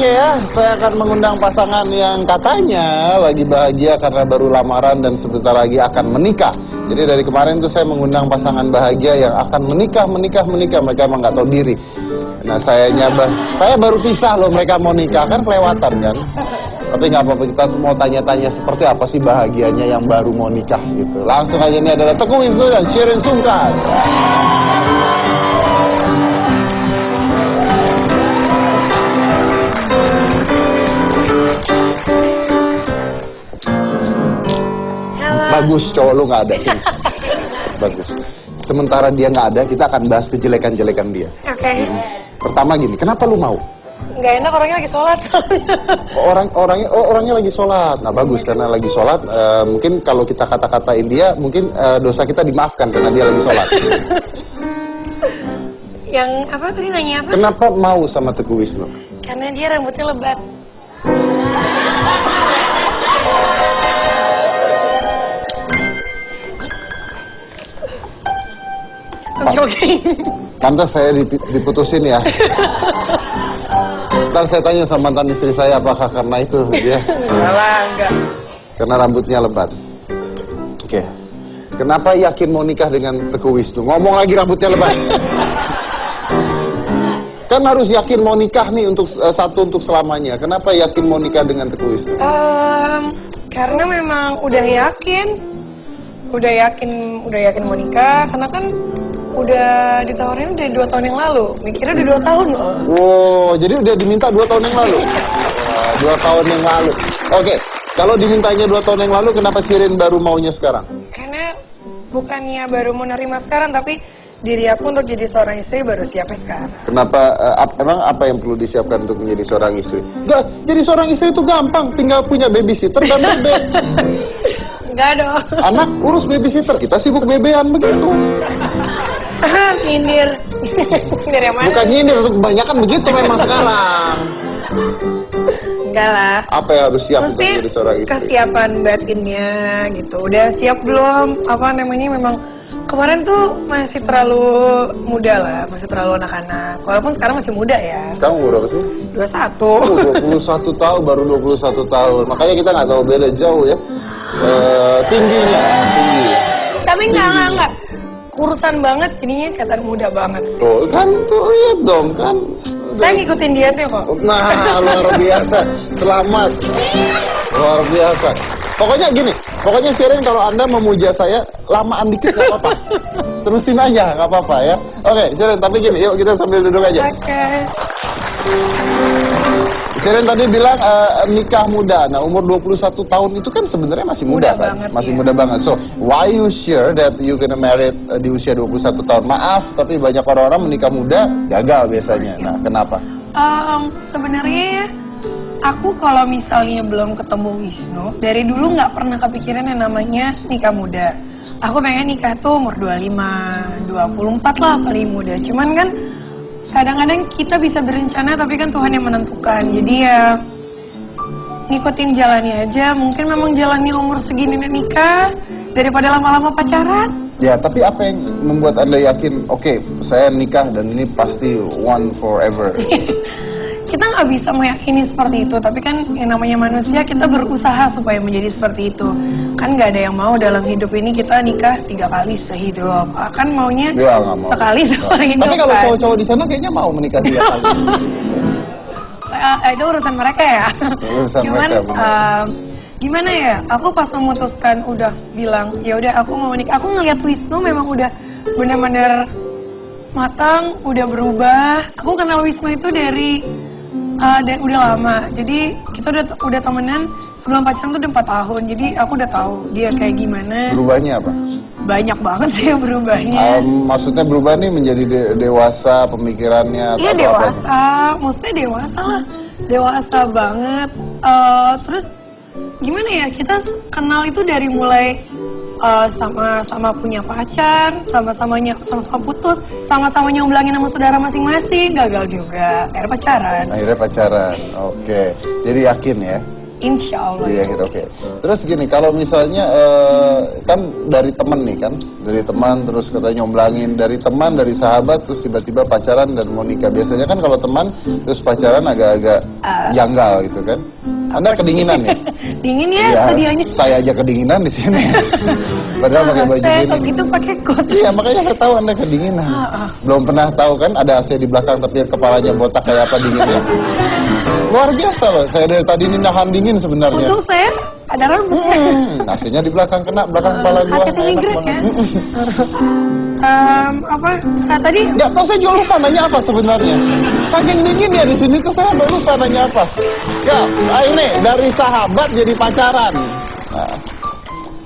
Oke ya, saya akan mengundang pasangan yang katanya lagi bahagia karena baru lamaran dan sebentar lagi akan menikah. Jadi dari kemarin tuh saya mengundang pasangan bahagia yang akan menikah. Mereka emang nggak tahu diri. Nah saya baru pisah loh, mereka mau nikah, kan kelewatan kan. Tapi nggak apa-apa, kita mau tanya-tanya seperti apa sih bahagianya yang baru mau nikah gitu. Langsung aja, ini adalah Teuku Wisnu dan Shirin Sungkar. Bagus, cowok lu nggak ada. Bagus. Sementara dia nggak ada, kita akan bahas kejelekan-jelekan dia. Oke. Pertama gini, kenapa lu mau? Nggak enak, orangnya lagi sholat. Orangnya lagi sholat. Nah bagus, karena lagi sholat, mungkin kalau kita kata-katain dia, mungkin dosa kita dimaafkan karena dia lagi sholat. Yang apa tadi, nanya apa? Kenapa mau sama Teuku Wisnu? Karena dia rambutnya lebat. Oke. Pantas saya diputusin ya. Ntar saya tanya sama mantan istri saya apakah karena itu dia. Enggak. Karena rambutnya lebat. Oke. Kenapa yakin mau nikah dengan Teuku Wisnu? Ngomong lagi rambutnya lebat. Kan harus yakin mau nikah nih untuk untuk selamanya. Kenapa yakin mau nikah dengan Teuku Wisnu? Karena memang udah yakin mau nikah. Karena kan udah ditawarin udah 2 tahun yang lalu. Mikirnya udah 2 tahun loh. Oh, jadi udah diminta 2 tahun yang lalu? 2 tahun yang lalu. Oke, kalau dimintanya 2 tahun yang lalu, kenapa Shirin baru maunya sekarang? Karena bukannya baru mau nerima sekarang, tapi diri aku untuk jadi seorang istri baru siapnya sekarang. Kenapa, emang apa yang perlu disiapkan untuk menjadi seorang istri? Enggak, jadi seorang istri itu gampang, tinggal punya babysitter dan bebek. Enggak dong. Anak urus babysitter, kita sibuk bebean begitu. Nyindir. Nyindir yang mana? Bukan nyindir, kebanyakan begitu memang sekarang. Enggak lah. Apa yang harus siap untuk menjadi seorang istri? Kesiapan batinnya gitu. Udah siap belum? Memang kemarin tuh masih terlalu muda lah, masih terlalu anak-anak. Walaupun sekarang masih muda ya. Kamu berapa sih? 21. 21 tahun, baru 21 tahun. Makanya kita nggak tahu beda jauh ya. Tingginya, tinggi. Tapi enggak. Kurusan banget, jadinya kelihatan muda banget. Tuh, kan tuh lihat dong, kan. Saya ngikutin dia tuh kok. Nah, luar biasa. Selamat. Luar biasa. Pokoknya Shirin, kalau Anda memuja saya, lamaan dikit nggak apa-apa. Terusin aja, nggak apa-apa ya. Oke, Shirin, tapi gini, yuk kita sambil duduk aja. Oke. Shirin tadi bilang nikah muda. Nah, umur 21 tahun itu kan sebenarnya masih muda kan? Banget, masih ya. muda banget. So, why you sure that you gonna married di usia 21 tahun? Maaf, tapi banyak orang-orang menikah muda gagal biasanya. Nah, kenapa? Sebenarnya aku kalau misalnya belum ketemu Wisnu, dari dulu nggak pernah kepikiran yang namanya nikah muda. Aku pengen nikah tuh umur 25, 24 lah paling muda. Cuman kan kadang-kadang kita bisa berencana, tapi kan Tuhan yang menentukan. Jadi ya ngikutin jalannya aja. Mungkin memang jalannya umur segini nikah daripada lama-lama pacaran. Ya, tapi apa yang membuat Anda yakin, oke, saya nikah dan ini pasti one forever? Kita nggak bisa meyakini seperti itu, tapi kan yang namanya manusia, kita berusaha supaya menjadi seperti itu. Kan nggak ada yang mau dalam hidup ini kita nikah 3 kali sehidup. Kan maunya ya, mau. sekali seumur hidup. Tapi kalau kan cowok-cowok di sana kayaknya mau menikah 3 kali. Itu urusan mereka ya. Cuman gimana ya? Aku pas memutuskan udah bilang ya udah aku mau nikah. Aku ngeliat Wisnu memang udah benar-benar matang, udah berubah. Aku kenal Wisnu itu dari udah lama. Jadi kita udah temenan sebelum pacaran tuh udah 4 tahun. Jadi aku udah tahu dia kayak gimana. Berubahnya apa? Banyak banget sih yang berubahnya. Maksudnya berubah nih menjadi dewasa pemikirannya? Iya dewasa, maksudnya dewasa lah. Dewasa banget. Terus gimana ya, kita kenal itu dari mulai sama-sama punya pacar, sama-sama putus, sama-sama nyomblangin sama saudara masing-masing, gagal juga, akhirnya pacaran. Oke. Jadi yakin ya? Insya Allah. Di akhir, oke. Terus gini, kalau misalnya kan dari temen nih kan, dari teman terus katanya nyomblangin, dari teman, dari sahabat, terus tiba-tiba pacaran dan mau nikah. Biasanya kan kalau teman terus pacaran agak-agak janggal gitu kan. Anda kedinginan ya? Dingin ya, Iya, hadiahnya. saya aja kedinginan di sini. Padahal pakai baju Saya gini. kalau gitu pakai coat. Iya, makanya saya tahu Anda kedinginan. Belum pernah tahu kan ada AC di belakang tapi kepalanya botak kayak apa dinginnya. Luar biasa loh, saya dari tadi ini nahan dingin sebenarnya. Untung saya ada rambut. AC-nya di belakang kena belakang kepala gua. Hati Inggris Enak ya. banget. Tadi Nggak tahu, saya juga lupa nanya apa sebenarnya. Saking dingin ya di sini tuh saya udah lupa nanya apa. Ya, ini dari sahabat jadi pacaran.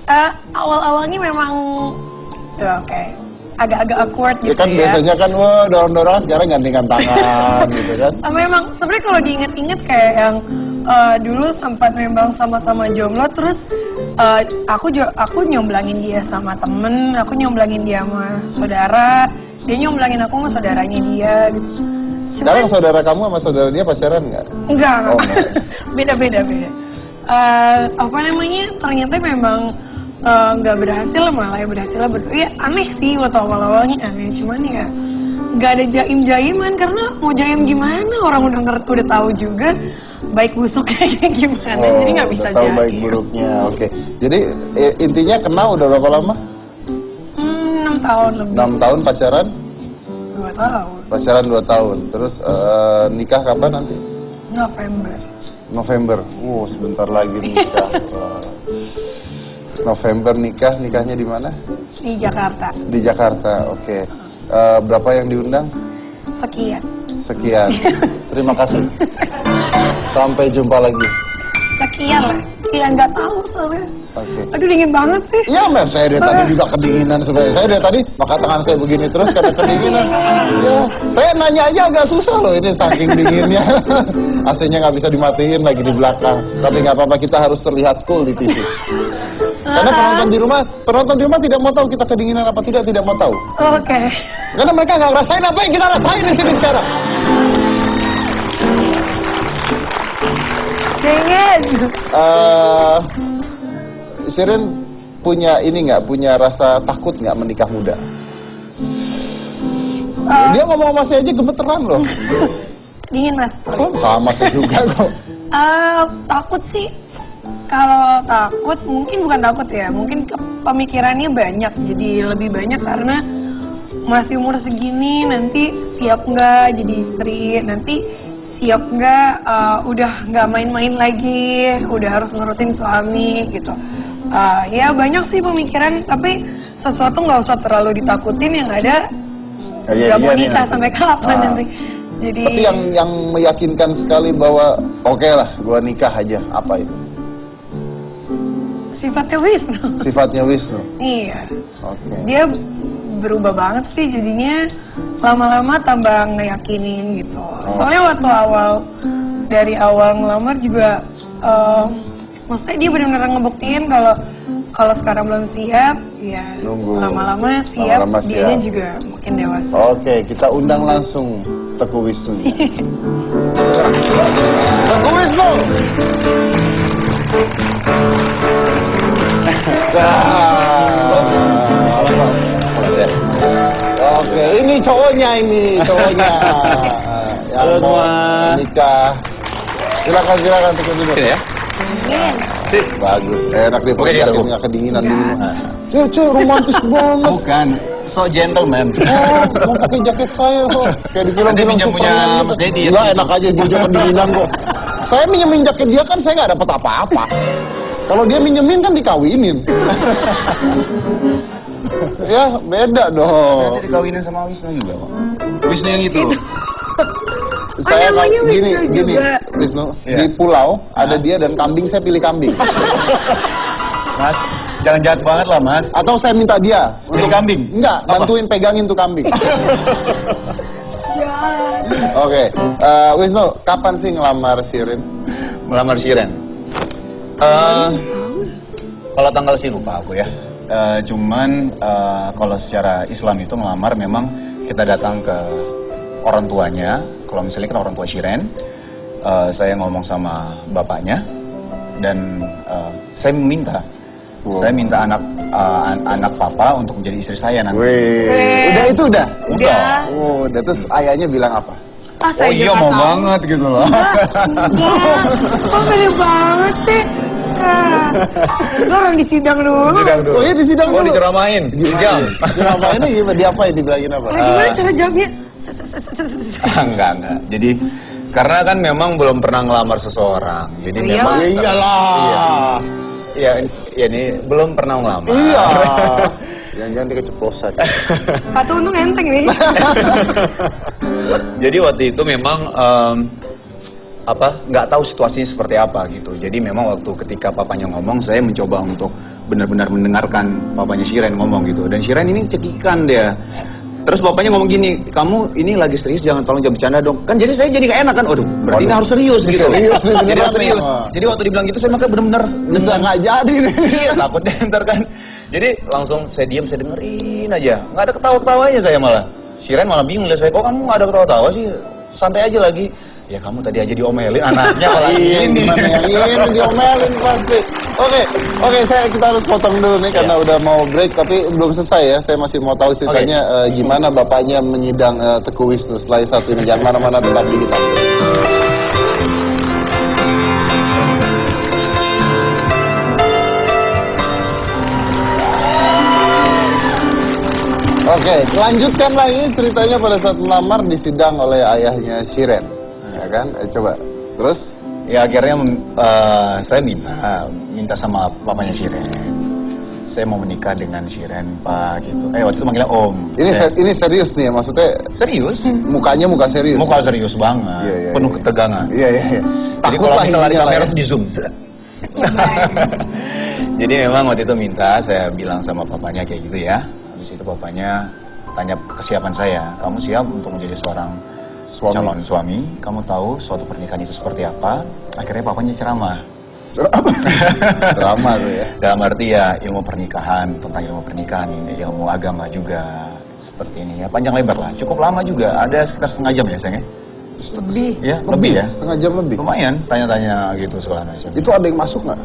Nah, awal-awalnya memang ya, oke. Agak-agak awkward ya gitu kan biasanya kan wah dorong-dorong, sekarang gantikan tangan gitu kan. Memang sebenarnya kalau diinget-inget kayak yang dulu sempat memang sama-sama jomblo, terus aku nyomblangin dia sama temen, aku nyomblangin dia sama saudara, dia nyomblangin aku sama saudaranya dia gitu. Sekarang saudara kamu sama saudara dia pacaran nggak? Enggak. Oh, enggak. Beda. Apa namanya? Ternyata memang nggak berhasil, malah ya berhasilnya ya aneh sih waktu awal-awalnya aneh, cuman ya nggak ada jaim-jaiman karena mau jaim gimana, orang udah tahu juga baik busuknya kayak gimana, jadi nggak bisa tahu jaim. baik buruknya, oke. Jadi intinya kenal udah berapa lama? 6 tahun lebih. 6 tahun pacaran? 2 tahun. Pacaran 2 tahun, terus nikah kapan nanti? November. Sebentar lagi nikah. November nikahnya di mana? Di Jakarta. Di Jakarta, oke. Berapa yang diundang? Sekian. Terima kasih. Sampai jumpa lagi. Sekian lah. Ya nggak tahu soalnya. Oke. Aduh dingin banget sih. Iya, Mas, saya dari tadi juga kedinginan sebenarnya. Saya dari tadi maka tangan saya begini terus karena kedinginan. Ya, saya nanya aja agak susah loh ini saking dinginnya. AC-nya nggak bisa dimatiin lagi di belakang. Tapi nggak apa-apa, kita harus terlihat cool di TV. Karena penonton di rumah tidak mau tahu kita kedinginan apa tidak mau tahu. Oke. Karena mereka nggak ngerasain apa yang kita rasain di sini sekarang. Dingin. Shirin punya rasa takut nggak menikah muda? Dia ngomong sama saya aja gemeteran loh. Dingin mas. Sama saya juga kok. Takut sih. Kalau takut mungkin bukan takut ya, mungkin pemikirannya banyak, jadi lebih banyak karena masih umur segini nanti siap nggak jadi istri, nanti siap nggak udah nggak main-main lagi, udah harus nurutin suami gitu. Ya banyak sih pemikiran, tapi sesuatu nggak usah terlalu ditakutin, yang ada nggak mau nikah sampai kapan nanti. Jadi. Tapi yang meyakinkan sekali bahwa oke lah, gua nikah aja, apa itu? Sifatnya Wisnu. Sifatnya Wisnu. Iya. Oke. Dia berubah banget sih, jadinya lama-lama tambah ngeyakinin gitu. Soalnya waktu dari awal ngelamar juga, maksudnya dia benar-benar ngebuktiin kalau sekarang belum siap, ya Nunggu. lama-lama siap, Lama-lama dianya siap. juga makin dewasa. Oke, kita undang langsung Teguh Wisnu. Teguh Wisnu. Oke, ini cowoknya. Halo Yang mau semua. nikah. Silakan Teguh dulu. ya? Sip. Bagus, enak deh. Oke, ya, Bu. Nggak kedinginan di Enggak. rumah. Cuy, romantis banget. Bukan, so gentleman. Mau pakai jaket saya kok. Kayak di film-film Nanti pinjam punya Superman gitu. Mas Dedi ya. Lah, enak aja gue juga kedinginan kok. Saya minjemin jaket dia kan saya nggak dapat apa-apa. Kalau dia minjemin kan dikawinin. Ya, beda dong. Nanti dikawinin sama Wisnu juga kok. Wisnu yang itu. Saya namanya gini, Wisnu juga. Wisnu, Iya. di pulau ada dia dan kambing, saya pilih kambing. Mas, jangan jahat banget lah, Mas. Atau saya minta dia Pilih kambing? Enggak, Apa? bantuin pegangin tuh kambing. Ya. Oke, Wisnu, kapan sih ngelamar Shirin? Melamar Shiren. Kalau tanggal sih lupa aku ya. Cuman kalau secara Islam itu ngelamar memang kita datang ke orang tuanya. Kalau misalnya kan orang tua Shiren, saya ngomong sama bapaknya, dan saya minta anak papa untuk menjadi istri saya nanti. Wih. Udah. Udah. Oh, udah terus ayahnya bilang apa? Ah, Oh saya iya juga mau tahu. banget gitu loh. Enggak. Kok beda banget sih? Lo orang di sidang dulu. Oh iya di sidang Oh dulu. diceramain. Jam. Ceramainnya gimana? Diapain? Dibilangin apa? Gimana cara jawabnya? Enggak. Jadi karena kan memang belum pernah ngelamar seseorang. Jadi Oh, iya? memang Ya iyalah. Iya, ini belum pernah ngelamar. Iya. Jangan-jangan dia keceplosan. Satu untung enteng nih. Jadi waktu itu memang nggak tahu situasinya seperti apa gitu. Jadi memang waktu ketika papanya ngomong, saya mencoba untuk benar-benar mendengarkan papanya Shiren ngomong gitu. Dan Shiren ini cekikan dia. Terus bapaknya ngomong gini, kamu ini lagi serius, jangan tolong jangan bercanda dong. Kan jadi saya jadi gak enak kan, berarti ini harus serius gitu. Serius nih, Jadi beneran harus serius. nih. Jadi waktu dibilang gitu saya makanya benar-benar Bisa nggak jadi nih. Iya, takutnya ntar kan. Jadi langsung saya diam, saya dengerin aja. Nggak ada ketawa-ketawanya saya malah. Shiren malah bingung lihat saya, kok kamu nggak ada ketawa-tawa sih? Santai aja lagi. Ya kamu tadi aja diomelin anaknya malah Iya, ini. gimana yang ini diomelin pasti. Oke, kita harus potong dulu nih karena udah mau break, tapi belum selesai ya. Saya masih mau tahu ceritanya gimana bapaknya menyidang Teguh Wisnu setelah satu ini. Jangan mana-mana, tetap di kita. Oke, lanjutkan lagi ceritanya pada saat melamar disidang oleh ayahnya Shiren, ya kan? Coba, terus? Ya akhirnya saya minta sama papanya Shiren. Saya mau menikah dengan Shiren, Pak, gitu. Waktu itu manggilnya Om. Ini serius nih, maksudnya Serius? mukanya muka serius. Muka serius banget, Iya. penuh ketegangan. Iya. Jadi Takut kalau lah kita lari intinya lah kamera ya. tuh di zoom. Jadi memang waktu itu minta, saya bilang sama papanya kayak gitu ya. Habis itu papanya tanya kesiapan saya. Kamu siap untuk menjadi seorang calon suami? Kamu tahu suatu pernikahan itu seperti apa? Akhirnya papanya ceramah. Drama tuh ya. Dalam arti ya ilmu pernikahan, tentang ilmu pernikahan, ini ilmu agama juga seperti ini ya. Panjang lebar lah, cukup lama juga. Ada sekitar setengah jam ya sayang ya? Lebih. Ya, lebih ya. Setengah jam lebih. Lumayan, tanya-tanya gitu segala macam. Itu ada yang masuk nggak?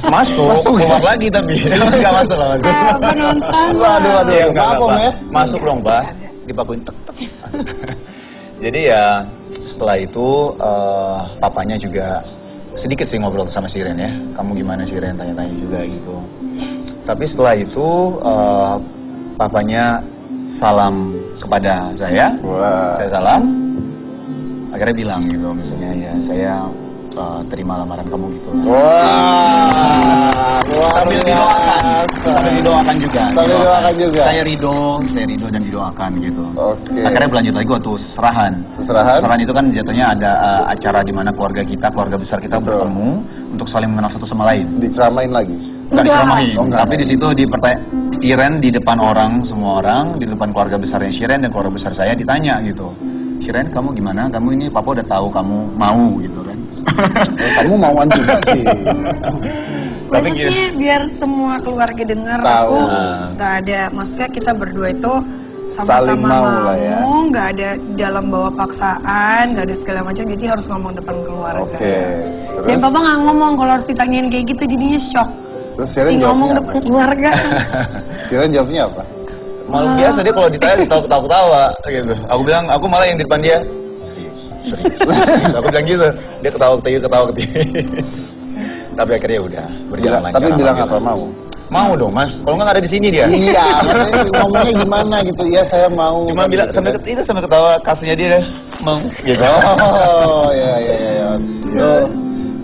Masuk, keluar lagi tapi nggak masuk lah. Ah, penonton. Waduh. Iya, nggak, Maaf, Om, Pak. ya. Masuk dong, Pak. Dipakuin tek tek. Jadi ya setelah itu papanya juga sedikit sih ngobrol sama Shiren ya. Kamu gimana Shiren? Tanya-tanya juga gitu. Tapi setelah itu papanya salam kepada saya. Wah. Saya salam. Akhirnya bilang gitu misalnya ya saya terima lamaran kamu gitu. Wah. Sambil didoakan juga. Sambil didoakan juga. Saya ridho dan didoakan gitu. Oke. Akhirnya berlanjut lagi waktu serahan. Serahan itu kan jatuhnya ada acara di mana keluarga besar kita Betul. bertemu untuk saling mengenal satu sama lain. diceramain lagi. Nggak diceramain, Oh, enggak. tapi di situ Shiren di depan semua orang, di depan keluarga besarnya Shiren dan keluarga besar saya ditanya gitu. Shiren, kamu gimana? Kamu ini papa udah tahu kamu mau gitu kan. Kamu mauan juga sih. Tapi Maksudnya biar semua keluarga dengar Tahu. aku nggak ada, maksudnya kita berdua itu Saling sama-sama mau lah ya. nggak ada dalam bawa paksaan, nggak ada segala macam, jadi harus ngomong depan keluarga. Oke. Dan Terus? papa nggak ngomong kalau harus ditanyain kayak gitu, jadinya shock. Terus Shiren Ngomong jawabnya depan apa? keluarga. Shiren jawabnya apa? malu biasa dia kalau ditanya ketawa-ketawa gitu. Aku bilang, aku malah yang di depan dia. Serius. Aku bilang gitu. Dia ketawa-ketawa. Tapi akhirnya udah berjalan lancar. Tapi bilang alhamdulillah. apa mau? Mau dong mas. Kalau nggak ada di sini dia. Iya, maksudnya ngomongnya gimana gitu. Iya, saya mau. Cuma bilang sampai ketawa kasihnya dia mau. Gitu. Oh, iya. Itu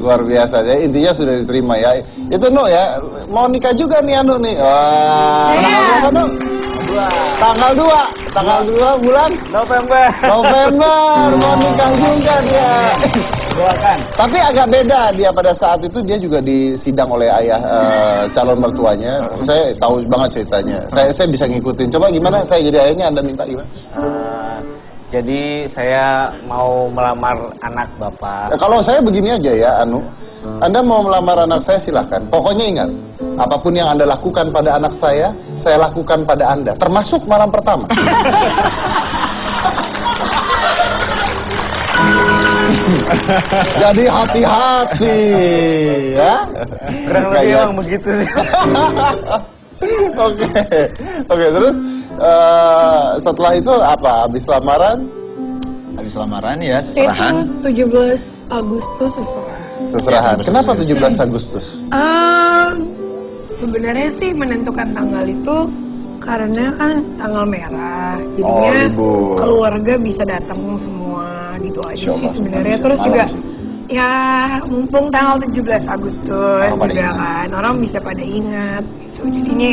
luar biasa ya. Intinya sudah diterima ya. Itu Nu ya, mau nikah juga nih Anu nih. Wah, Iya. tanggal berapa Nu? Tanggal 2 bulan November mau nikah juga dia. Doakan. Tapi agak beda dia pada saat itu dia juga disidang oleh ayah calon mertuanya. Saya tahu banget ceritanya. Saya bisa ngikutin. Coba gimana? Saya jadi ayahnya, Anda minta gimana? Jadi saya mau melamar anak bapak. Kalau saya begini aja ya, Anu. Anda mau melamar anak saya silahkan. Pokoknya ingat, apapun yang Anda lakukan pada anak saya lakukan pada Anda. Termasuk malam pertama. Jadi hati-hati, ya. Kurang lebih emang begitu. Oke, terus setelah itu apa? Habis lamaran? Habis lamaran ya, Itu seserahan. 17 Agustus seserahan. Seserahan. Kenapa 17 Agustus? Sebenarnya sih menentukan tanggal itu karena kan tanggal merah, jadinya libur. keluarga bisa datang semua gitu aja Insya Allah. sih sebenarnya. Terus Malam juga sih. ya mumpung tanggal 17 Agustus Orang pada juga ingat. kan orang bisa pada ingat gitu. Jadinya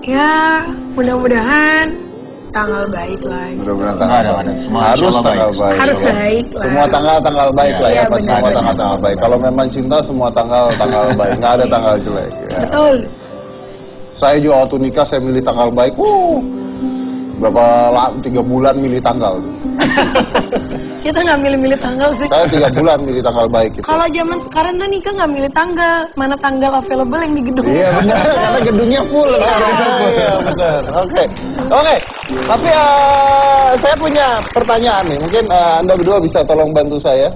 ya mudah-mudahan tanggal baik lah. Mudah-mudahan Ada. Semua harus insya Allah tanggal baik. baik. Harus Insya Allah. baik lah. Semua tanggal baik lah ya, Iya, pas benar, semua benar. tanggal baik. Kalau memang cinta semua tanggal baik, nggak ada tanggal jelek. Ya. Betul. Saya juga waktu nikah saya milih tanggal baik. Berapa 3 bulan milih tanggal. Kita nggak milih-milih tanggal sih. Saya 3 bulan milih tanggal baik gitu. Kalau zaman sekarang kan nikah nggak milih tanggal, mana tanggal available yang di gedung. Iya benar, karena gedungnya full. Iya benar. Oke. Tapi saya punya pertanyaan nih. Mungkin Anda berdua bisa tolong bantu saya.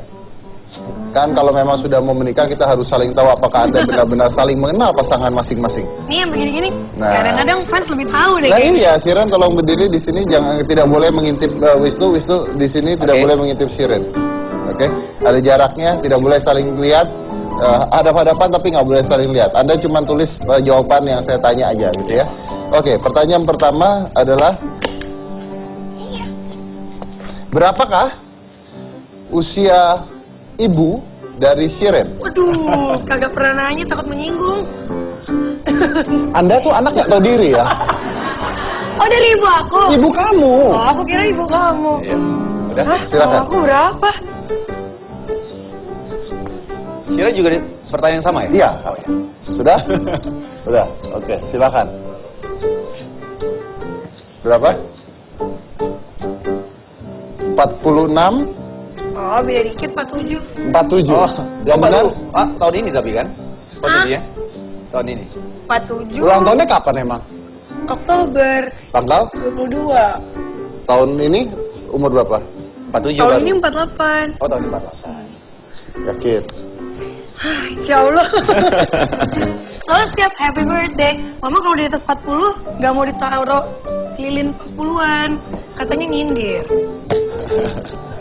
Kan kalau memang sudah mau menikah kita harus saling tahu apakah Anda benar-benar saling mengenal pasangan masing-masing. Nih yang begini-gini, Nah. kadang-kadang fans lebih tahu deh. Nah kayaknya. iya, Shiren tolong berdiri di sini, tidak boleh mengintip Wisnu di sini tidak boleh mengintip Shiren. Oke, ada jaraknya, tidak boleh saling lihat, hadap-hadapan tapi nggak boleh saling lihat. Anda cuma tulis jawaban yang saya tanya aja gitu ya. Oke, pertanyaan pertama adalah berapakah usia ibu dari Shiren? Waduh, kagak pernah nanya, takut menyinggung. Anda tuh anak nggak tahu diri ya? Oh, dari ibu aku. Ibu kamu. Oh, aku kira ibu kamu. Iya. Udah. Hah? Silakan. Oh, aku berapa? Kira juga pertanyaan yang sama ya? Iya. Oh, ya. Sudah? Sudah. Oke, silakan. Berapa? 46 Oh, beda dikit 47. 47. Oh, yang benar? tahun ini tapi kan? Posisinya? Tahun ini. 47. Ulang tahunnya kapan emang? Oktober Tanggal? 22. Tahun ini umur berapa? 47 Tahun baru. ini 48. Oh, tahun ini 48. Yakin? Insya Allah. Kalau setiap happy birthday, mama kalau di atas 40 nggak mau ditaruh lilin 40-an, katanya nyindir.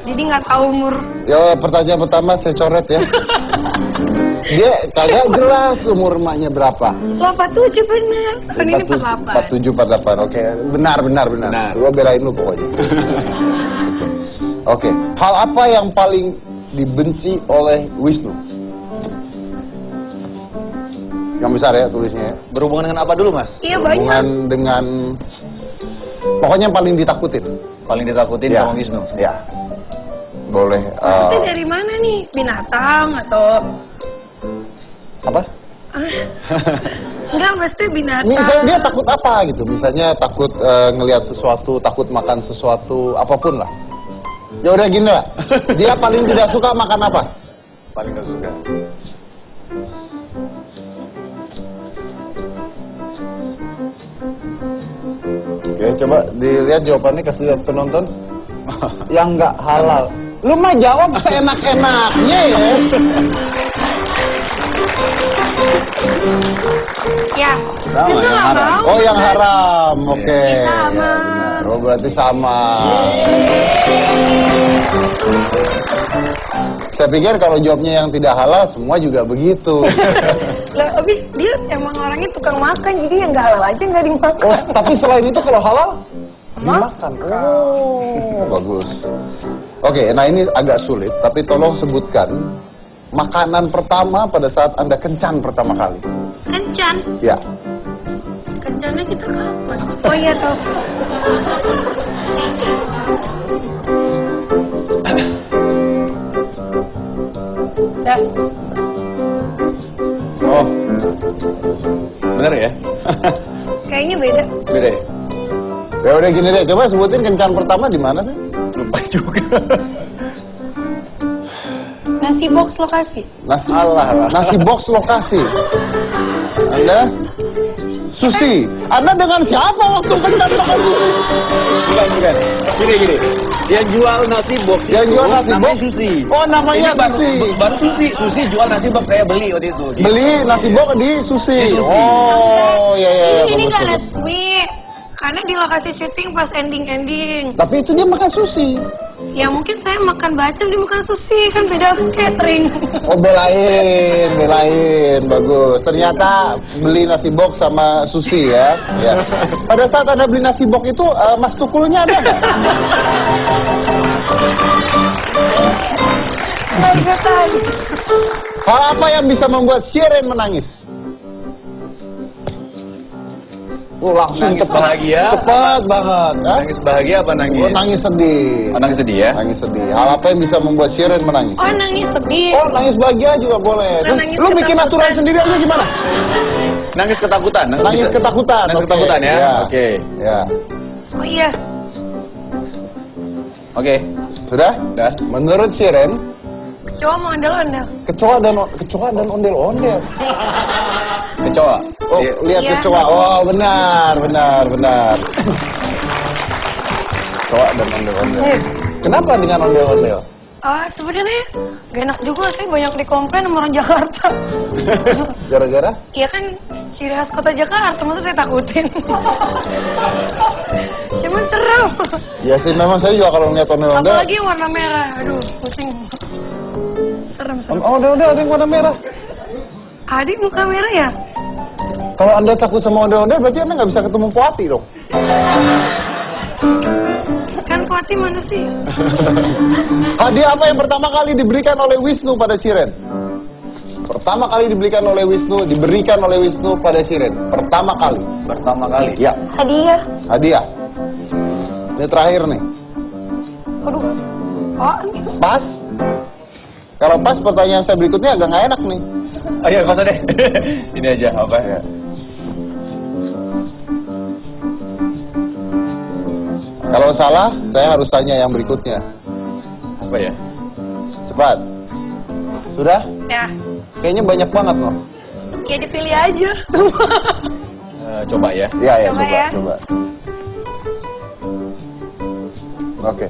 Jadi nggak tahu umur. Ya, pertanyaan pertama saya coret ya. Dia kagak jelas umur emaknya berapa. 47 bener. Tahun ini 48. 47, 48. Oke, benar. Gua belain lu pokoknya. Oke, hal apa yang paling dibenci oleh Wisnu? Yang besar ya tulisnya ya. Berhubungan dengan apa dulu, Mas? Iya Hubungan banyak. dengan pokoknya yang paling ditakutin. Paling ditakutin Ya. sama Wisnu. Ya. Boleh. Maksudnya dari mana nih? Binatang atau Apa? enggak mesti binatang. Misalnya dia takut apa gitu? Misalnya takut ngelihat sesuatu, takut makan sesuatu, apapun lah. Ya udah gini lah. Dia paling tidak suka makan apa? Paling gak suka. Oke, coba dilihat jawabannya, kasih lihat penonton. Yang nggak halal. Lu mah jawab seenak-enaknya ya. Ya. Sama, Itu yang nggak haram. mau. Oh, yang haram. Oke. Sama. Ya, benar. Oh, berarti sama. Saya pikir kalau jawabnya yang tidak halal, semua juga begitu. Lah, abis dia emang orangnya tukang makan, jadi yang nggak halal aja nggak dimakan. Oh, tapi selain itu kalau halal Makan. dimakan. Oh, bagus. Oke, nah ini agak sulit, tapi tolong sebutkan makanan pertama pada saat Anda kencan pertama kali. Kencan. Ya. Kencannya kita kapan? Oh iya tahu. Dah. Oh. Bener ya? Kayaknya beda. Beda ya? Ya udah gini deh, coba sebutin kencan pertama di mana sih? Lupa juga. Nasi box lokasi. Nasi box lokasi. Anda Susi. Anda dengan siapa waktu kencan makan sushi? Bukan. Gini. Yang jual nasi box. Yang jual nasi box? Susi. Oh, namanya Susi. Baru Susi. Susi jual nasi box, saya beli waktu itu. Beli nasi box di Susi. Di Susi. Oh, iya. Ini Bagus, nggak bagus. resmi. Karena di lokasi syuting pas ending. Tapi itu dia makan sushi. Ya mungkin saya makan bacem, dia makan sushi. Kan beda catering. Oh, belain. Bagus. Ternyata beli nasi box sama sushi ya. Ya. Pada saat Anda beli nasi box itu, Mas Tukulnya ada nggak? Hal apa yang bisa membuat Shiren menangis? Oh, langsung Nangis cepat. bahagia. Cepat banget. Hah? Nangis bahagia apa nangis? Oh, nangis sedih. Oh, nangis sedih ya? Nangis sedih. Hal apa yang bisa membuat Shiren menangis? Oh, nangis sedih. Oh, nangis bahagia juga boleh. Nah, Terus, nangis lu bikin ketakutan. aturan sendiri aja gimana? Nangis ketakutan. Nangis ketakutan. Nangis Oke. ketakutan ya? Ya. Oke. Ya. Oh iya. Oke. Sudah? Udah. Menurut Shiren, Coba mau ondel-ondel. kecoa dan ondel-ondel. Kecoa. Oh, Iya. lihat Iya. kecoa. Oh, benar. Kecoa dan ondel-ondel. Kenapa dengan ondel-ondel? Sebenarnya gak enak juga, saya banyak dikomplain sama orang Jakarta. Gara-gara? Iya kan ciri khas kota Jakarta, masa saya takutin. Cuman serem. Ya sih, memang saya juga kalau ngeliat ondel-ondel. Apalagi yang warna merah, aduh pusing. Serem. Oh, ondel-ondel ada yang warna merah. Adik muka merah ya? Kalau Anda takut sama ondel-ondel, berarti Anda nggak bisa ketemu Puati dong. Kan Kuati mana sih? Hadiah apa yang pertama kali diberikan oleh Wisnu pada Shiren? Pertama kali diberikan oleh Wisnu pada Shiren. Pertama kali. Ya. Hadiah. Ini terakhir nih. Aduh. Oh, ini. Pas. Kalau pas, pertanyaan saya berikutnya agak nggak enak nih. Ayo, kata deh. Ini aja, apa ya? Kalau salah, saya harus tanya yang berikutnya. Apa ya? Cepat. Sudah? Ya, Kayaknya banyak banget loh. ya dipilih aja. Coba ya. Iya, Coba ya. coba. Oke.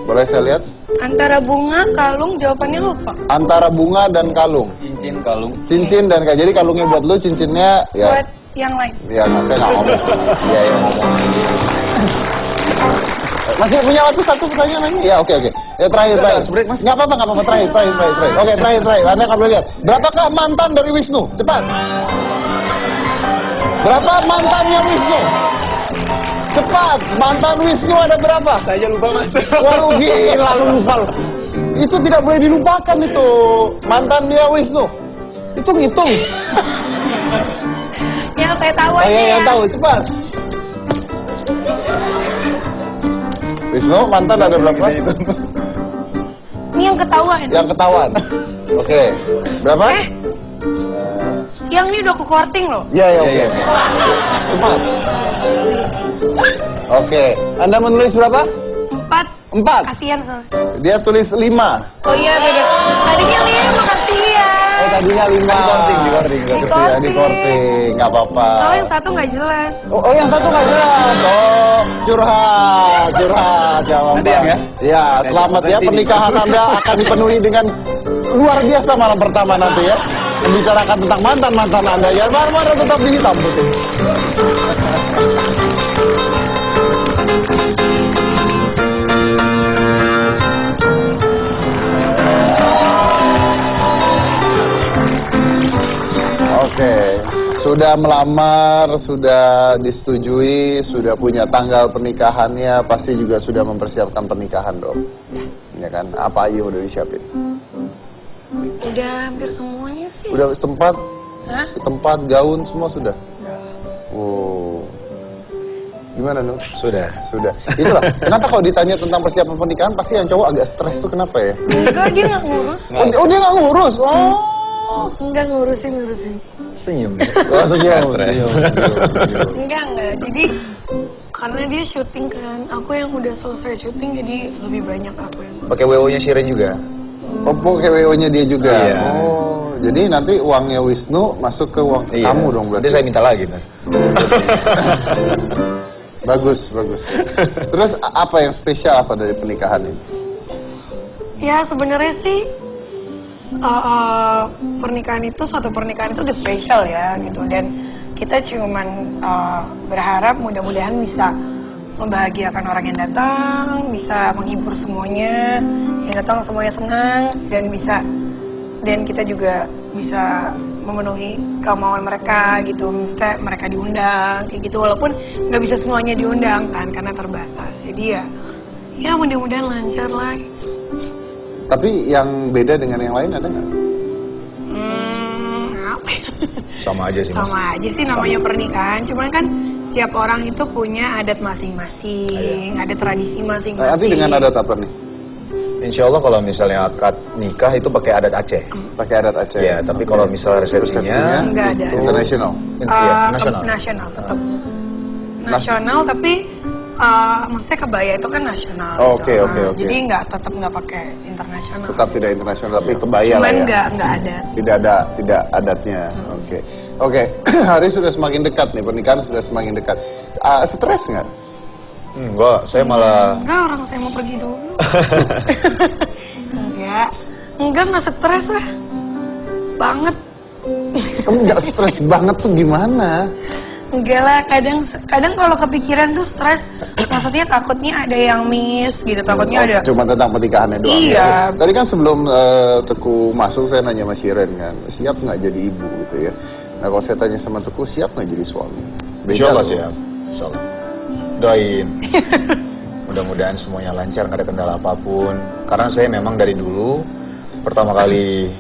Boleh saya lihat? Antara bunga, kalung, jawabannya lupa. Antara bunga dan kalung. Cincin, kalung. Cincin dan kalung. Jadi kalungnya buat lu, cincinnya ya. Buat yang lain. Ya, saya nggak ngomong. Iya, ngomong. Masih punya waktu satu pertanyaan lagi? Ya, oke. Ya, terakhir. Nggak apa-apa. Terakhir. Oke, terakhir. Anda akan lihat. Berapakah mantan dari Wisnu? Cepat. Berapa mantannya Wisnu? Cepat. Mantan Wisnu ada berapa? Saya lupa, Mas. Waduh, gila, lupa. Itu tidak boleh dilupakan itu. Mantan dia Wisnu. Itu ngitung. Yang saya tahu aja Saya ya. yang tahu, cepat. Wisnu, mantan ada berapa? Ini yang ketahuan. Yang ketahuan. Oke. Berapa? Yang ini udah ke courting loh. Iya, oke. Cepat. Oke. Anda menulis berapa? 4. 4. Kasihan soalnya. Dia tulis 5. Oh iya, beda. Tadinya 5, kasihan. Oh, tadinya 5. Di korting. Nggak apa-apa. Soalnya yang satu nggak jelas. Oh, yang satu nggak jelas. Oh, curhat. Jawaban. Nanti ya? Ya, selamat ya. Pernikahan Anda akan dipenuhi dengan luar biasa malam pertama nanti ya. Membicarakan tentang mantan-mantan Anda ya. Mana tetap di hitam putih. Oke, sudah melamar, sudah disetujui, sudah punya tanggal pernikahannya, pasti juga sudah mempersiapkan pernikahan dong. Ya kan? Apa aja udah disiapin? Udah hampir semuanya sih. Udah tempat, Hah? tempat, gaun semua sudah. Wow. Gimana Nur? Sudah. Itulah. Kenapa kalau ditanya tentang persiapan pernikahan pasti yang cowok agak stres tuh kenapa ya? Enggak, dia nggak ngurus. Oh, dia nggak ngurus. Oh. Enggak ngurusin. Senyum. Oh, senyum. Enggak. Jadi karena dia syuting kan, aku yang udah selesai syuting jadi lebih banyak aku yang ngurus. Pakai WO-nya Shiren juga. Oh, pakai WO-nya dia juga. Iya. Oh, jadi nanti uangnya Wisnu masuk ke uang kamu dong berarti. Nanti saya minta lagi, Mas. Bagus, bagus. Terus apa yang spesial apa dari pernikahan ini? Ya sebenarnya sih pernikahan itu suatu pernikahan itu udah spesial ya gitu, dan kita cuman berharap mudah-mudahan bisa membahagiakan orang yang datang, bisa menghibur semuanya, yang datang semuanya senang, dan kita juga bisa memenuhi kemauan mereka gitu, misalnya mereka diundang kayak gitu, walaupun nggak bisa semuanya diundang kan karena terbatas, jadi ya mudah-mudahan lancar lah. Tapi yang beda dengan yang lain ada nggak? Apa ya? Sama aja sih, Mas. Sama aja sih namanya pernikahan, cuman kan tiap orang itu punya adat masing-masing, ada tradisi masing-masing. Nanti dengan adat apa nih? Insya Allah kalau misalnya akad nikah itu pakai adat Aceh. Pakai adat Aceh. Ya, tapi kalau misalnya resepsinya Nggak ada. internasional. Iya, nasional. Nasional tetap. Nasional tapi maksudnya kebaya itu kan nasional. Oh, gitu. oke. Jadi tetap nggak pakai internasional. Tetap tidak internasional tapi kebaya lah Cuman ya. nggak ada. Tidak adatnya. Oke. Hari sudah semakin dekat nih, pernikahan sudah semakin dekat. Stres nggak? Enggak, saya malah Enggak, orang saya mau pergi dulu. Enggak stres lah. Banget. Kamu nggak stres banget tuh gimana? Enggak lah, kadang kalau kepikiran tuh stres. Maksudnya takutnya ada yang miss gitu, takutnya ada. Cuma tentang pernikahannya doang. Iya. Ya? Tadi kan sebelum Teguh masuk saya nanya sama Shiren kan, siap nggak jadi ibu gitu ya? Nah kalau saya tanya sama Teguh, siap nggak jadi suami? Insya Allah loh. siap. Insya Allah. Doain. Mudah-mudahan semuanya lancar, nggak ada kendala apapun. Karena saya memang dari dulu pertama kali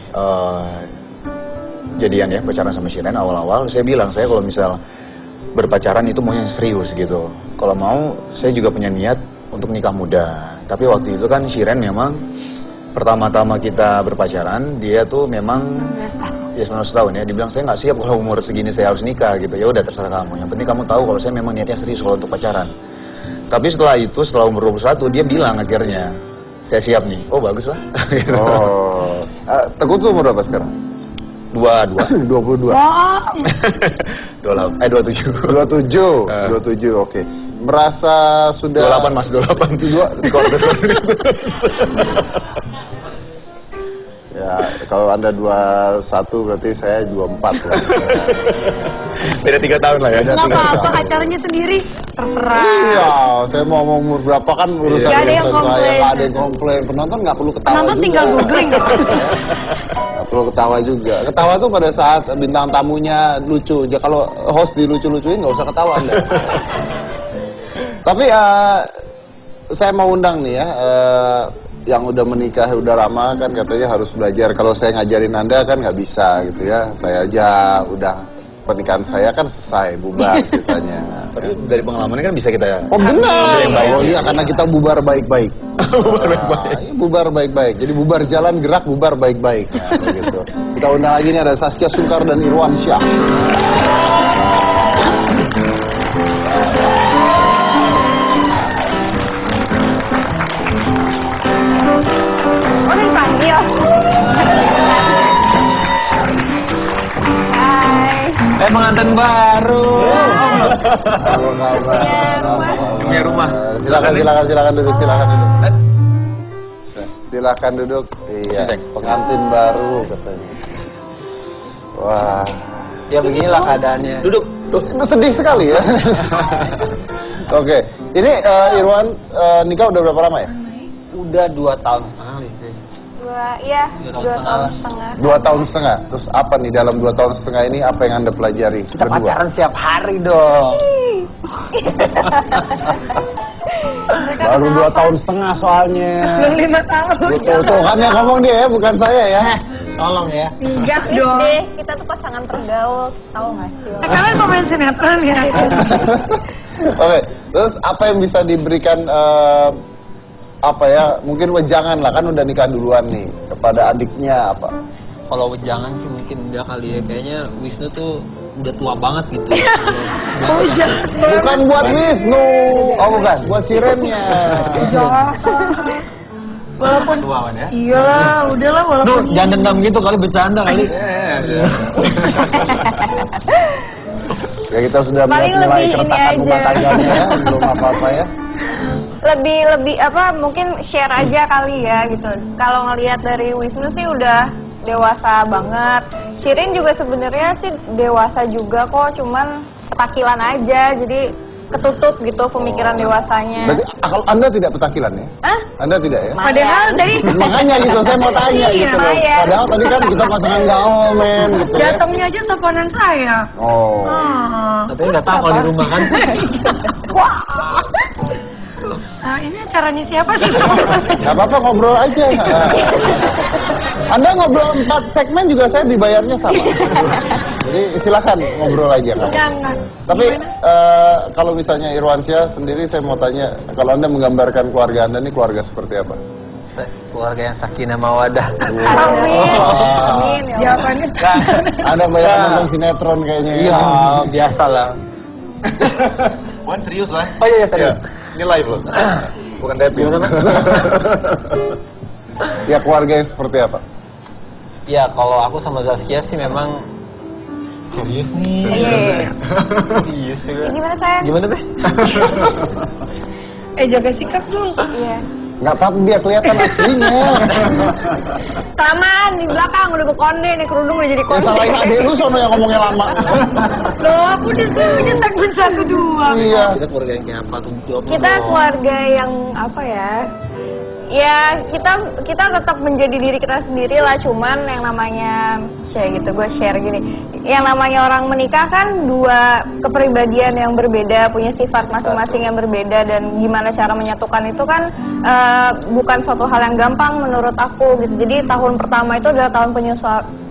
jadian ya, pacaran sama Shiren awal-awal, saya bilang saya kalau misal berpacaran itu mau yang serius gitu. Kalau mau, saya juga punya niat untuk nikah muda. Tapi waktu itu kan Shiren memang pertama-tama kita berpacaran, dia tuh memang ya 19 tahun ya. Dibilang saya nggak siap kalau umur segini saya harus nikah gitu. Ya udah terserah kamu. Yang penting kamu tahu kalau saya memang niatnya serius kalau untuk pacaran. Tapi setelah itu, setelah umur 21, dia bilang akhirnya saya siap nih. Oh bagus lah. Oh, Teguh tuh umur berapa sekarang? 22. 22. Bohong. 27. 27, oke. Merasa sudah 28 Mas, 28. Ya, kalau Anda 21 berarti saya 24 lah. Beda 3 tahun lah ya. Nggak apa-apa, acaranya sendiri terserah. Iya, saya mau umur berapa kan urusan Nggak ada yang urusan saya, komplain. nggak ada yang komplain. Penonton nggak perlu ketawa Penonton juga. tinggal googling gitu. Nggak perlu ketawa juga. Ketawa tuh pada saat bintang tamunya lucu. Ya kalau host dilucu-lucuin nggak usah ketawa Anda. Tapi saya mau undang nih ya, yang udah menikah udah lama kan katanya harus belajar. Kalau saya ngajarin Anda kan nggak bisa gitu ya. Saya aja udah pernikahan saya kan selesai bubar ceritanya. Tapi dari pengalaman kan bisa kita. Oh benar. Yang baik. Oh iya karena kita bubar baik-baik. Bubar baik-baik. Iya, bubar baik-baik. Jadi bubar jalan gerak bubar baik-baik. Nah, begitu. Kita undang lagi nih ada Saskia Sungkar dan Irwan Syah. Oh, dipanggil. Hai. Pengantin baru. Punya rumah. Silakan duduk. Silakan duduk. Iya. Pengantin baru katanya. Wah. Ya beginilah keadaannya. Duduk. Itu sedih sekali ya. Oke. Ini Irwan nikah udah berapa lama ya? Udah 2 tahun sekali sih. 2 tahun setengah. 2 tahun setengah. Terus apa nih dalam 2 tahun setengah ini apa yang Anda pelajari? Kita berdua? pacaran setiap hari dong. Baru 2 tahun setengah soalnya. Belum 5 tahun. Betul kan yang ngomong dia ya, bukan saya ya. Tolong ya. Enggak Deh, dong. kita tuh pasangan tergaul, tahu nggak sih? Kalian pemain sinetron ya. Oke, terus apa yang bisa diberikan apa ya? Mungkin wejangan lah kan udah nikah duluan nih kepada adiknya apa? Kalau jangan sih mungkin udah kali ya. Kayaknya Wisnu tuh udah tua banget gitu. Oh jangan. Bukan buat Wisnu. Oh bukan, buat Shirennya. Walaupun tua kan ya. iyalah, udahlah Nuh, walaupun jangan dendam gitu kali, bercanda kali. Ya kita sudah Paling mulai lebih ini keretakan rumah aja. tangganya ya, belum apa-apa ya. lebih apa mungkin share aja kali ya gitu. Kalau ngelihat dari Wisnu sih udah dewasa banget. Shirin juga sebenarnya sih dewasa juga kok, cuman petakilan aja, jadi ketutup gitu pemikiran dewasanya. Berarti kalau Anda tidak petakilan ya? Hah? Anda tidak ya? padahal dari Makanya gitu, saya mau tanya Iya, gitu loh. lumayan. Padahal tadi kan kita pasangan gaul men gitu ya. datangnya aja teleponan saya. Oh. Tapi nggak tahu kalau di rumah kan. Nah, ini acaranya siapa sih? Gak apa-apa, ngobrol aja. Anda ngobrol 4 segmen juga saya dibayarnya sama. Jadi silakan ngobrol aja kan. Jangan. Tapi kalau misalnya Irwansyah sendiri saya mau tanya, kalau Anda menggambarkan keluarga Anda ini keluarga seperti apa? Keluarga yang sakinah mawadah. Amin. Amin ya Allah. Jawabannya. Anda banyak nonton sinetron kayaknya. Iya, biasa lah. Wan serius lah. Oh iya, serius. Ini live loh. Bukan taping. Ya keluarga yang seperti apa? Ya kalau aku sama Zaskia sih memang serius nih. Iya. Serius juga. Gimana sayang? Gimana Beh? Jaga sikap dong. Iya. Nggak apa-apa biar kelihatan aslinya. Taman di belakang udah berkonde nih, kerudung udah jadi Ya konde. salahin adek lu sono yang ngomongnya lama. Loh, aku udah segmen 1, 2. Iya. Kita keluarga yang kayak apa tuh? Jawab Kita dong. keluarga yang apa ya? Ya kita tetap menjadi diri kita sendiri lah, cuman yang namanya kayak gitu, gue share gini, yang namanya orang menikah kan dua kepribadian yang berbeda, punya sifat masing-masing yang berbeda, dan gimana cara menyatukan itu kan bukan suatu hal yang gampang menurut aku gitu. Jadi tahun pertama itu adalah tahun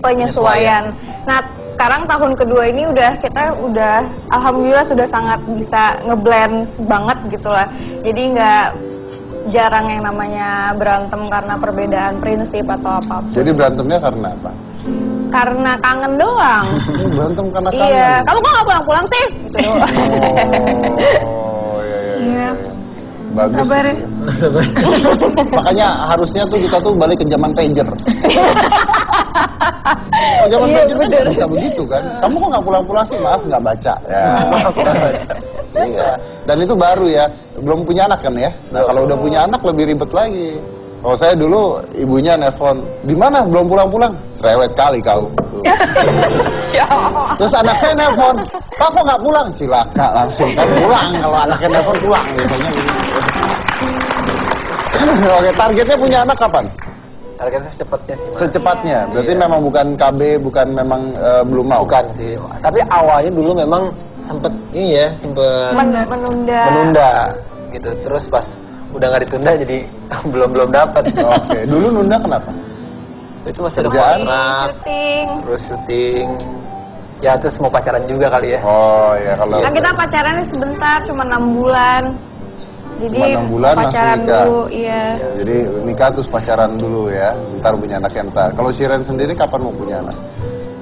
penyesuaian. Nah sekarang tahun kedua ini kita udah alhamdulillah sudah sangat bisa ngeblend banget gitu lah. Jadi nggak jarang yang namanya berantem karena perbedaan prinsip atau apapun. Jadi berantemnya karena apa? Karena kangen doang. Berantem karena kangen. Iya, kamu kok nggak pulang-pulang sih? Gitu doang. Oh, iya. Iya. Bagus. Sabar ya. Makanya harusnya tuh kita tuh balik ke zaman pager. Oh, zaman Iya, pager kan bener. bisa begitu kan. Kamu kok nggak pulang-pulang sih? Maaf nggak baca. Ya. Iya. Dan itu baru ya. Belum punya anak kan ya. Nah kalau udah punya anak lebih ribet lagi. Kalau saya dulu ibunya nelfon, di mana belum pulang-pulang? Cerewet kali kau. Terus anak saya nelfon, Pak kok nggak pulang? Cilaka langsung kan pulang. Kalau anaknya nelfon pulang biasanya. Oke, targetnya punya anak kapan? Targetnya secepatnya sih. Mas. Secepatnya. Berarti Iya. memang bukan KB, bukan memang belum mau. Bukan sih. Tapi awalnya dulu memang sempet ini ya, sempet menunda gitu. Terus pas udah nggak ditunda jadi belum dapat. Oke, dulu nunda kenapa? Itu masih ada Kerjaan? kontrak, Syuting. terus syuting. Ya terus mau pacaran juga kali ya. Oh ya kalau Kan kita pacarannya sebentar, cuma 6 bulan. Jadi Cuma 6 bulan langsung pacaran nikah. dulu, iya. jadi nikah terus pacaran dulu ya, ntar punya anak yang ntar. Kalau Shiren sendiri kapan mau punya anak?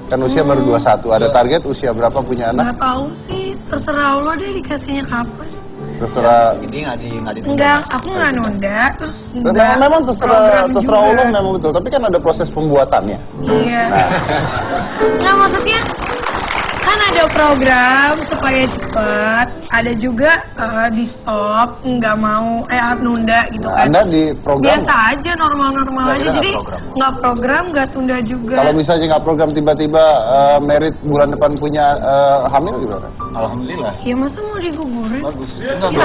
Kan usia baru 21, ada target usia berapa punya anak? Nggak tahu sih, terserah Allah deh dikasihnya kapan. Terserah. Jadi nggak di Enggak, aku nggak nunda. Terus Memang terserah program juga. Allah memang betul, tapi kan ada proses pembuatannya. Iya. Nah, Nggak, maksudnya kan ada program supaya cepat, ada juga di stop, nggak mau nunda gitu kan. Anda di program. Biasa aja, normal-normal Nggak, aja, kita nggak jadi program. nggak program, nggak tunda juga. Kalau misalnya nggak program tiba-tiba merit bulan depan punya hamil gimana? Alhamdulillah. Ya masa mau digugurin? Bagus.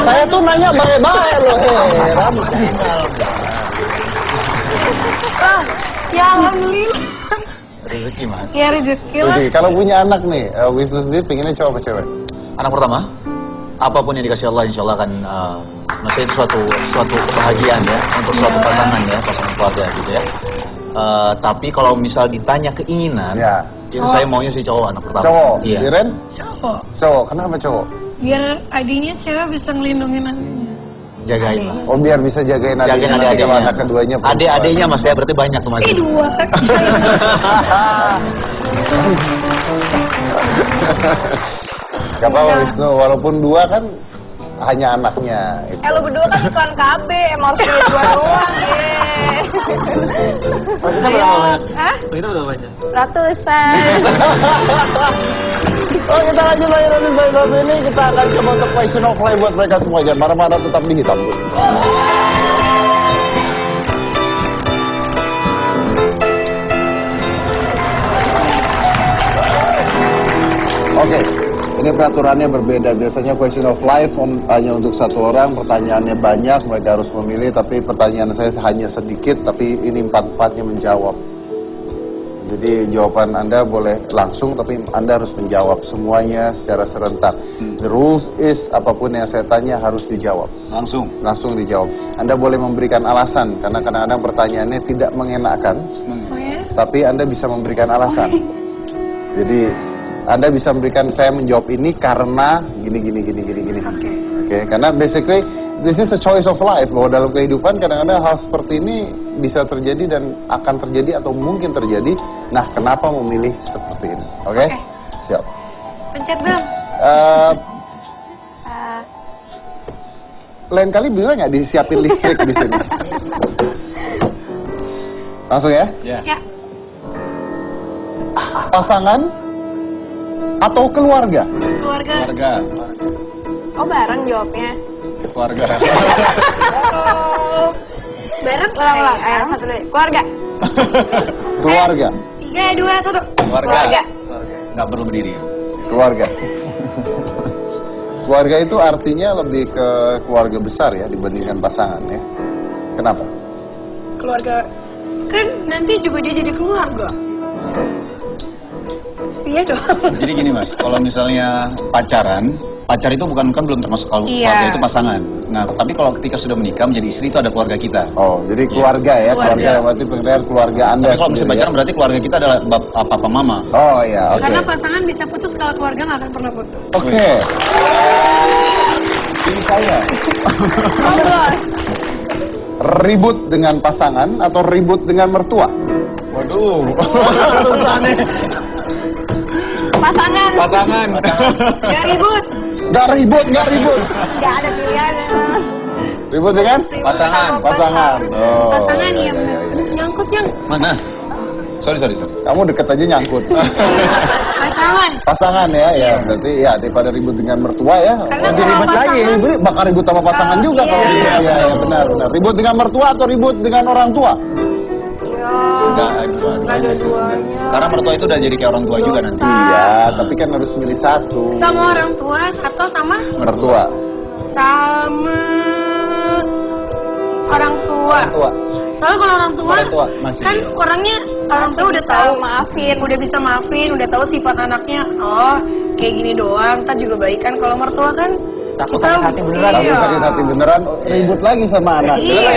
Saya tuh nanya baik-baik loh, heran. Ya alhamdulillah. Rezeki mas. Ya rezeki lah. Oke, kalau punya anak nih, Wisnu sendiri pengennya cowok apa cewek? Anak pertama, apapun yang dikasih Allah, insya Allah akan maksudnya itu suatu kebahagiaan ya untuk suatu Iya. pasangan ya, pasangan keluarga gitu ya. Tapi kalau misal ditanya keinginan, Ya. itu saya maunya sih cowok anak pertama. Cowok. Iya. Shiren? Cowok. Cowok. Kenapa cowok? Biar adiknya cewek bisa ngelindungin adiknya. Jagain lah. Oh biar bisa jagain Jagain adiknya. Kalau adik-adiknya. anak keduanya. Adik-adiknya mas ya, berarti banyak tuh mas. Dua. Gak apa-apa Wisnu, walaupun dua kan hanya anaknya. Gitu. Lu berdua kan iklan KB, emang harus pilih gua doang. Kita berapa banyak? Hah? Kita berapa banyak? Ratusan. Oh, kita lanjut lagi nanti satu ini kita akan coba untuk question of life buat mereka semua. Jangan marah-marah, tetap di Hitam Putih. Oke, ini peraturannya berbeda. Biasanya question of life hanya untuk satu orang, pertanyaannya banyak, mereka harus memilih. Tapi pertanyaan saya hanya sedikit, tapi ini empat-empatnya menjawab. Jadi jawaban Anda boleh langsung, tapi Anda harus menjawab semuanya secara serentak. The rules is apapun yang saya tanya harus dijawab. Langsung dijawab. Anda boleh memberikan alasan, karena kadang-kadang pertanyaannya tidak mengenakan, tapi Anda bisa memberikan alasan. Jadi Anda bisa memberikan, saya menjawab ini karena gini. Oke, karena basically this is a choice of life, bahwa dalam kehidupan kadang-kadang hal seperti ini bisa terjadi dan akan terjadi atau mungkin terjadi. Nah, kenapa memilih seperti ini? Oke? Siap. Pencet dong. Lain kali bisa nggak disiapin listrik di sini? Langsung ya? Ya. Pasangan atau keluarga? Keluarga. Oh, bareng jawabnya. Keluarga. Bareng ulang. Ayo, satu lagi. Keluarga. Keluarga. 3, 2, 1. Keluarga. Nggak perlu berdiri. Keluarga. Keluarga itu artinya lebih ke keluarga besar ya dibandingkan pasangan ya. Kenapa? Keluarga. Kan nanti juga dia jadi keluarga. Iya dong. Jadi gini Mas, kalau misalnya pacar itu bukan belum termasuk keluarga, itu pasangan. Nah, tapi kalau ketika sudah menikah menjadi istri itu ada keluarga kita. Oh, jadi keluarga ya, keluarga berarti pendengar keluarga Anda. Tapi kalau misalnya pacaran berarti keluarga kita adalah papa mama. Oh iya, oke. Karena pasangan bisa putus, kalau keluarga nggak akan pernah putus. Oke. Ini saya. Ribut dengan pasangan atau ribut dengan mertua? Waduh. Pasangan. Gak ribut. Nggak ribut. Gak ada pilihan. Ribut dengan? Pasangan. Oh. Pasangan iya, ya benar. Nyangkut yang. Mana? Sorry. Kamu deket aja nyangkut. Pasangan ya, berarti ya daripada ribut dengan mertua ya. Karena Nanti kalau ribut lagi, pasangan- bakal ribut sama pasangan juga kalau Iya. iya, benar. Ribut dengan mertua atau ribut dengan orang tua? Enggak, Dua-duanya. karena mertua itu udah jadi kayak orang tua juga nanti. Iya, tapi kan harus milih satu. Sama orang tua atau sama Mertua. orang tua. Soalnya kalau orang tua masih. kan orang tua udah tahu maafin, udah bisa maafin, udah tahu sifat anaknya. Oh, kayak gini doang, ntar juga baikan. Kalau mertua kan Takut kita- sakit hati beneran. Tapi Iya. sakit hati beneran, ribut lagi sama anak. Iya.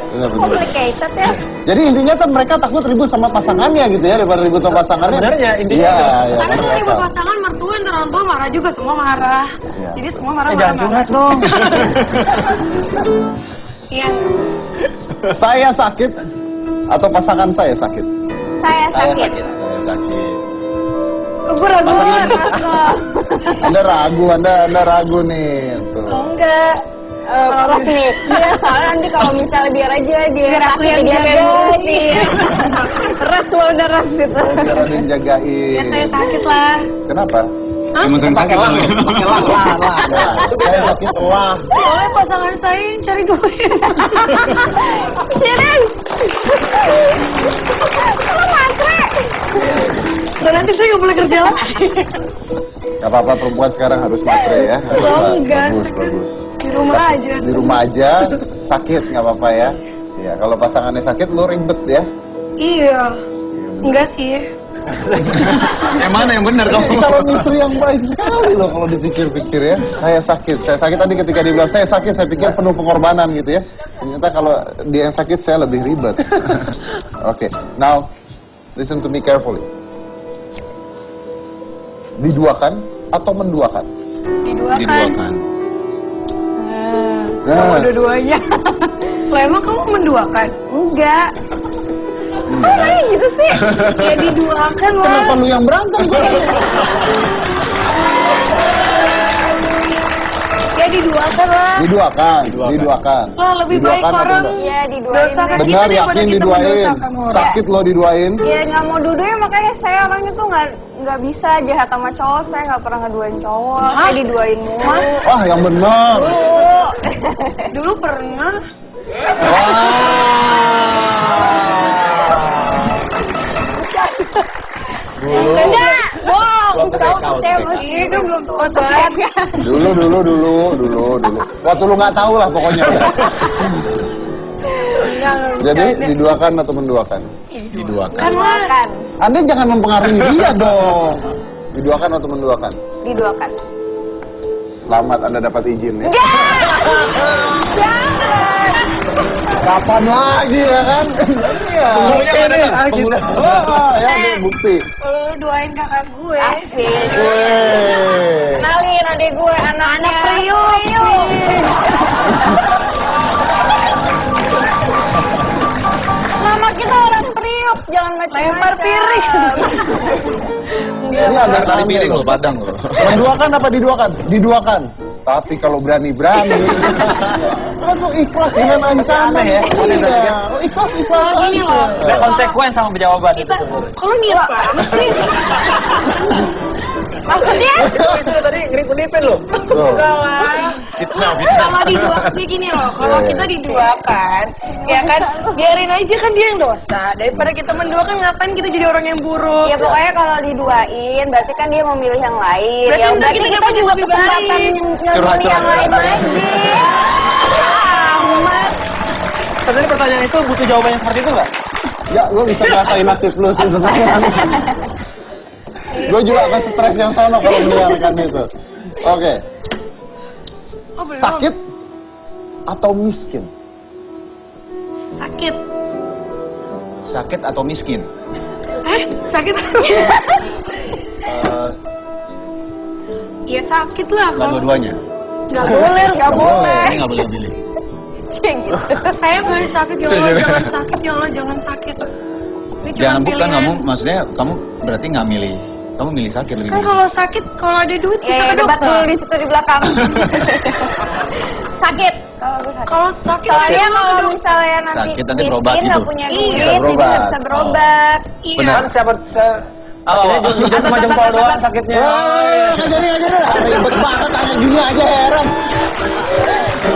Benar. Complicated ya. Jadi intinya kan mereka takut ribut sama pasangannya gitu ya, daripada ribut sama pasangannya. Sebenarnya intinya Iya, itu. iya. Karena masuk kalau ribut akal. pasangan mertua, ntar orang tua marah juga, semua marah. Iya. Jadi semua marah. Jangan curhat dong. Iya. Saya sakit atau pasangan saya sakit? Saya sakit. Saya sakit. Gue ragu. Anda ragu nih. Tuh. Enggak. Pas nih. Iya, soalnya nanti kalau misalnya biar aja dia aku yang jagain. Ras lo udah ras gitu. Oh, biar ada yang jagain. Ya saya sakit lah. Kenapa? Hah? Emang sering sakit lah. Saya sakit lah. Soalnya pasangan saya yang cari duit. Siren. Lo matre. Dan nanti saya nggak boleh kerja lagi. Gak apa-apa, perempuan sekarang harus matre ya. Oh, enggak. Bagus. Di rumah aja. Di rumah aja sakit nggak apa-apa ya. Iya, kalau pasangannya sakit lo ribet ya. Iya. Enggak sih. Yang mana yang benar kamu? Kalau istri yang baik sekali loh kalau dipikir-pikir ya. Saya sakit tadi ketika dia bilang saya sakit, saya pikir penuh pengorbanan gitu ya. Ternyata kalau dia yang sakit saya lebih ribet. Oke, now listen to me carefully. Diduakan atau menduakan? Diduakan. Nah, Dua-duanya. Lah emang kamu menduakan? Enggak. Kok kayak gitu sih? Ya diduakan lah. kenapa lu yang berantem? diduakan lah. Diduakan. Wah, lebih baik Diduakan atau orang. enggak? Iya, diduain. Dosakan Benar, kita daripada yakin kita diduain. mendosakan orang. Sakit lo diduain. Iya, nggak mau dua-duanya, makanya saya orangnya tuh nggak bisa jahat sama cowok. Saya nggak pernah ngeduain cowok. Hah? Saya diduain mulu. Wah, yang benar. Dulu pernah. Dulu. Enggak, bohong. Waktu Tahu TK, waktu saya TK. masih Itu belum tua Dulu. Waktu lu nggak tahu lah pokoknya. Jadi diduakan atau menduakan? Diduakan. Kan Diduakan. Anda jangan mempengaruhi dia dong. Diduakan atau menduakan? Diduakan. Selamat Anda dapat izin ya. Jangan. Kapan lagi ya kan? Iya. Penghulunya nggak ada, penghulu. Ya ini bukti. lu doain kakak gue. Asik. Weh. Kenalin adik gue, anak Priuk. Nama kita orang Priuk, jangan macam-macam. Lempar piring. Ini ada Kali piring lo, Padang lo. menduakan apa diduakan? Diduakan. Tapi kalau berani-berani. Langsung ikhlas dengan ancaman ya. Iya. Ikhlas Gini loh. Ada konsekuen sama jawaban itu. Kalau ngira banget sih. Maksudnya? Itu tadi ngeripin lo. Enggak lah. Kalau diduakan sih gini loh, kalau kita diduakan, ya kan, biarin aja kan dia yang dosa. Daripada kita menduakan, ngapain kita jadi orang yang buruk? Ya pokoknya kalau diduain, berarti kan dia memilih yang lain. Berarti Ya ntar berarti kita kita dapat juga lebih kesempatan baik. memilih yang lain lagi. Ahmad. Tadi pertanyaan itu butuh jawaban yang seperti itu nggak? Ya, lo bisa ngerasain nasib lo sih sebenarnya. Gue juga akan stres yang sama kalau mendengarkan itu. Oke. Oh, belum. Sakit atau miskin? Sakit. Sakit atau miskin? Sakit. Ya sakit lah. Nggak dua-duanya. Nggak boleh, nggak boleh. Ini nggak boleh pilih. Saya boleh sakit, ya Allah, jangan sakit, ya Allah, jangan sakit. Ini cuma Jangan, bukan pilihan. kamu, maksudnya kamu berarti nggak milih. Kamu milih sakit lebih Kan milih. kalau sakit, kalau ada duit kita Ya, ke debat dokter. dulu di situ di belakang. Sakit. Kalau gue sakit. Kalau sakit, Soalnya kita kalau ke dokter. misalnya nanti Sakit, nanti berobat miskin, nggak gitu. punya Iya, duit, bisa jadi berobat. nggak bisa berobat. Iya. Benar. Kan siapa akhirnya cuma jempol doang sakitnya. Jadi ribet banget tanya gini aja heran.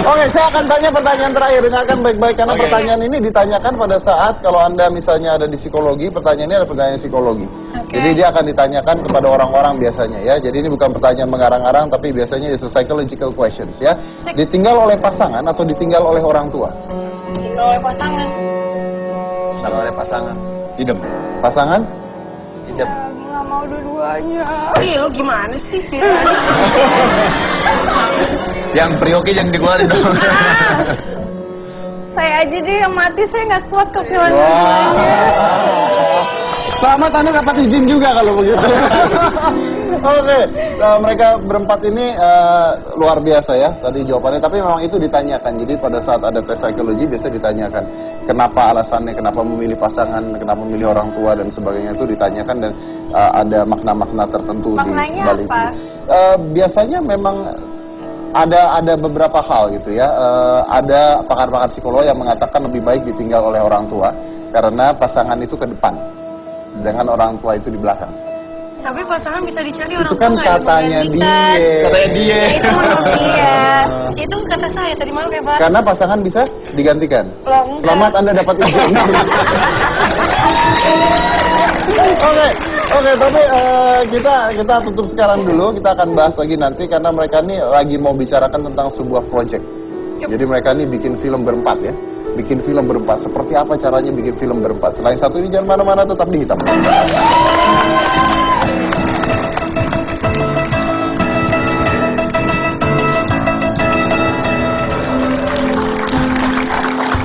Oke, saya akan tanya pertanyaan terakhir. Dengarkan baik-baik karena Oke. pertanyaan ini ditanyakan pada saat kalau Anda misalnya ada di psikologi, pertanyaan ini adalah pertanyaan psikologi. Oke. Jadi dia akan ditanyakan kepada orang-orang biasanya ya. Jadi ini bukan pertanyaan mengarang-arang tapi biasanya it's a psychological questions ya. Ditinggal oleh pasangan atau ditinggal oleh orang tua? Tinggal oleh pasangan. Kalau ada pasangan. Idem. Pasangan? Tidak. Nggak mau dua-duanya. Iya, lu gimana sih? Yang prioki yang dikeluarin dong. Saya aja deh yang mati, saya nggak kuat kepikiran Wah. dua-duanya. Selamat Anda dapat izin juga kalau begitu. Oke, mereka berempat ini luar biasa ya tadi jawabannya. Tapi memang itu ditanyakan. Jadi pada saat ada tes psikologi biasa ditanyakan kenapa alasannya, kenapa memilih pasangan, kenapa memilih orang tua dan sebagainya itu ditanyakan dan ada makna-makna tertentu Maknanya di balik apa? itu. Biasanya memang ada beberapa hal gitu ya. Ada pakar-pakar psikolog yang mengatakan lebih baik ditinggal oleh orang tua karena pasangan itu ke depan, dengan orang tua itu di belakang. Tapi pasangan bisa dicari orang Itu kan tua nggak katanya digantikan. dia. Katanya dia. Ya, itu menurut dia. Itu kata saya tadi malam ya, Pak. Karena pasangan bisa digantikan. Loh, enggak. Selamat Anda dapat izin. Oke, tapi kita tutup sekarang dulu. Kita akan bahas lagi nanti karena mereka ini lagi mau bicarakan tentang sebuah project. Jadi mereka ini bikin film berempat ya. Bikin film berempat. Seperti apa caranya bikin film berempat? Selain satu ini jangan mana-mana, tetap di Hitam.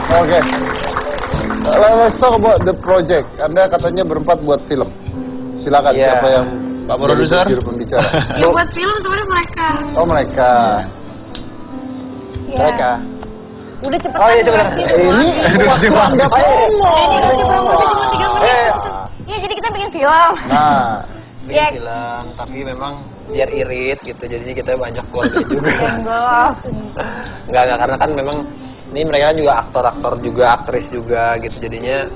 Oke. Let's talk about the project. Anda katanya berempat buat film. Silakan Iya. siapa yang Pak Produser? jadi juru pembicara. Ya buat film sebenarnya mereka. Oh mereka. Ya. Mereka. Udah cepetan. Oh iya itu benar. Ini waktu Anda Iya, jadi kita bikin film. Nah, Bikin Ya. film, tapi memang biar irit gitu, jadinya kita banyak keluarga juga. Enggak. Enggak, karena kan memang ini mereka juga aktor-aktor juga, aktris juga gitu, jadinya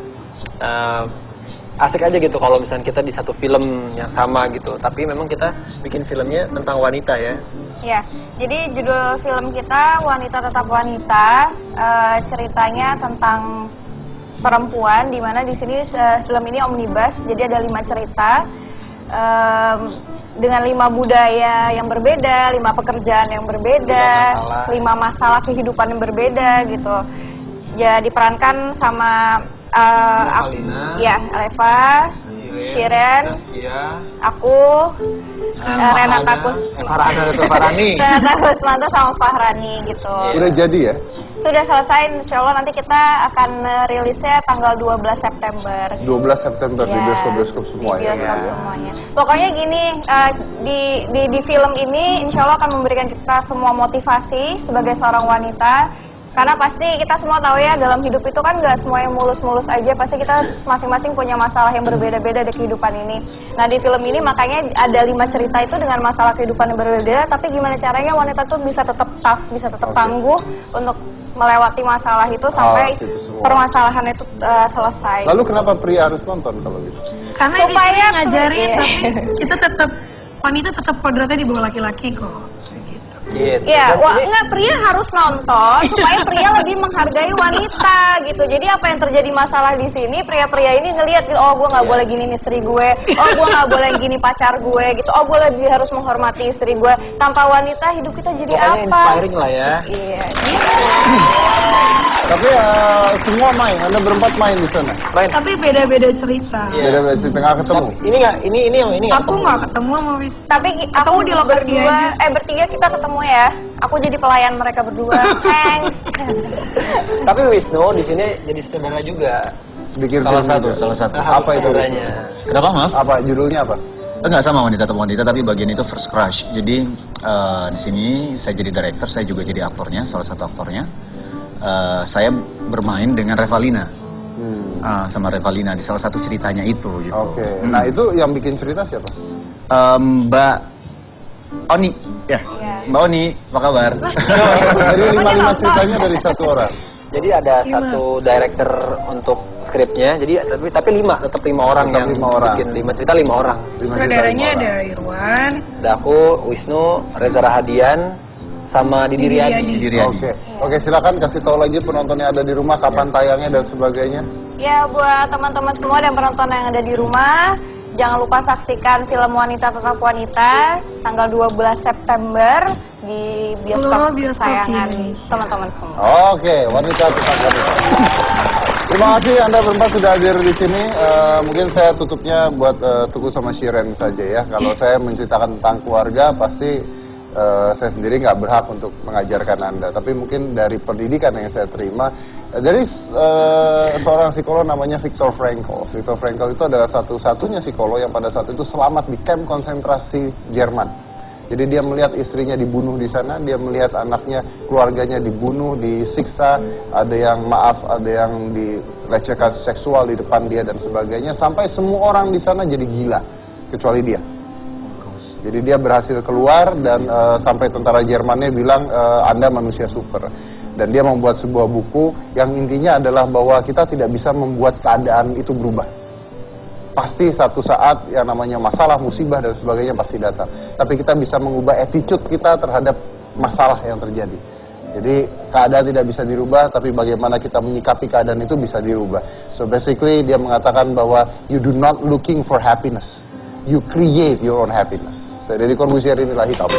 asik aja gitu kalau misalnya kita di satu film yang sama gitu. Tapi memang kita bikin filmnya tentang wanita ya. Ya, jadi judul film kita Wanita Tetap Wanita. Ceritanya tentang perempuan, di mana di sini film ini omnibus, jadi ada 5 cerita dengan 5 budaya yang berbeda, 5 pekerjaan yang berbeda, 5 masalah kehidupan yang berbeda gitu. Ya diperankan sama ya Aleva, Shiren, aku, Renata Farani, Renata Kusmanto sama Fahrani gitu. Udah jadi ya? Sudah selesai, insya Allah nanti kita akan rilisnya tanggal 12 September. 12 September di Ya, bioskop-bioskop semua di ya? bioskop semuanya. Pokoknya gini, di film ini insya Allah akan memberikan kita semua motivasi sebagai seorang wanita. Karena pasti kita semua tahu ya, dalam hidup itu kan nggak semua yang mulus-mulus aja. Pasti kita masing-masing punya masalah yang berbeda-beda di kehidupan ini. Nah di film ini makanya ada 5 cerita itu dengan masalah kehidupan yang berbeda. Tapi gimana caranya wanita tuh bisa tetap tough, bisa tetap tangguh untuk melewati masalah itu sampai gitu semua. permasalahan itu selesai. Lalu kenapa pria harus nonton kalau gitu? Karena Supaya ini ngajarin iya. tapi kita tetap wanita tetap kodratnya di bawah laki-laki kok. Gitu. Iya, enggak, pria harus nonton supaya pria lebih menghargai wanita gitu. Jadi apa yang terjadi masalah di sini, pria-pria ini ngelihat, oh gue nggak boleh gini istri gue, oh gue nggak boleh gini pacar gue gitu, oh gue lebih harus menghormati istri gue. Tanpa wanita hidup kita jadi Pokoknya apa? inspiring lah ya. Iya. Gitu. Tapi semua main, Anda berempat main di sana? Tapi beda-beda cerita. Iya. Beda-beda di tengah ketemu? Ini nggak, ini yang ini nggak Aku nggak ketemu sama Wis. Tapi aku di lokasi berdua, aja. bertiga kita ketemu ya. Aku jadi pelayan mereka berdua. Thanks. Tapi Wisnu di sini jadi sutradara juga. Bikin Salah film satu, juga. salah satu. Apa itu? Sutradaranya. Kenapa maaf? Apa judulnya apa? Enggak sama wanita tetap wanita, tapi bagian itu first crush. Jadi di sini saya jadi director, saya juga jadi aktornya, salah satu aktornya. Saya bermain dengan Revalina, sama Revalina di salah satu ceritanya itu. Gitu. Oke. Nah itu yang bikin cerita siapa? Mbak Oni, ya. Iya. Mbak Oni, apa kabar? Jadi 5 ceritanya dari satu orang. Jadi ada satu director untuk skripnya. Jadi tapi 5, tetap 5 orang Tetap yang 5 orang. bikin 5 cerita 5 orang. 5 cerita, Saudaranya 5 ada orang. Irwan, Ada aku, Wisnu, Reza Rahadian, sama Didi Didi Riyadi. Riyadi. Diri aja. Oke, silakan kasih tahu lagi penonton yang ada di rumah kapan tayangnya dan sebagainya. Ya buat teman-teman semua dan penonton yang ada di rumah, jangan lupa saksikan film Wanita Tetap Wanita tanggal 12 September di bioskop Bioskop kesayangan ini. teman-teman semua. Oke, wanita tetap wanita. Terima kasih Anda berempat sudah hadir di sini. Mungkin saya tutupnya buat Tugu sama Shiren saja ya. Kalau saya menceritakan tentang keluarga, pasti saya sendiri nggak berhak untuk mengajarkan Anda. Tapi mungkin dari pendidikan yang saya terima, dari seorang psikolog namanya Viktor Frankl. Viktor Frankl itu adalah satu-satunya psikolog yang pada saat itu selamat di kamp konsentrasi Jerman. Jadi dia melihat istrinya dibunuh di sana, dia melihat anaknya, keluarganya dibunuh, disiksa, ada yang ada yang dilecehkan seksual di depan dia dan sebagainya, sampai semua orang di sana jadi gila, kecuali dia. Jadi dia berhasil keluar dan sampai tentara Jermannya bilang Anda manusia super. Dan dia membuat sebuah buku yang intinya adalah bahwa kita tidak bisa membuat keadaan itu berubah. Pasti satu saat yang namanya masalah, musibah dan sebagainya pasti datang. Tapi kita bisa mengubah attitude kita terhadap masalah yang terjadi. Jadi keadaan tidak bisa dirubah, tapi bagaimana kita menyikapi keadaan itu bisa dirubah. So basically dia mengatakan bahwa you do not looking for happiness, you create your own happiness. So, dari Corbusier inilah hitam.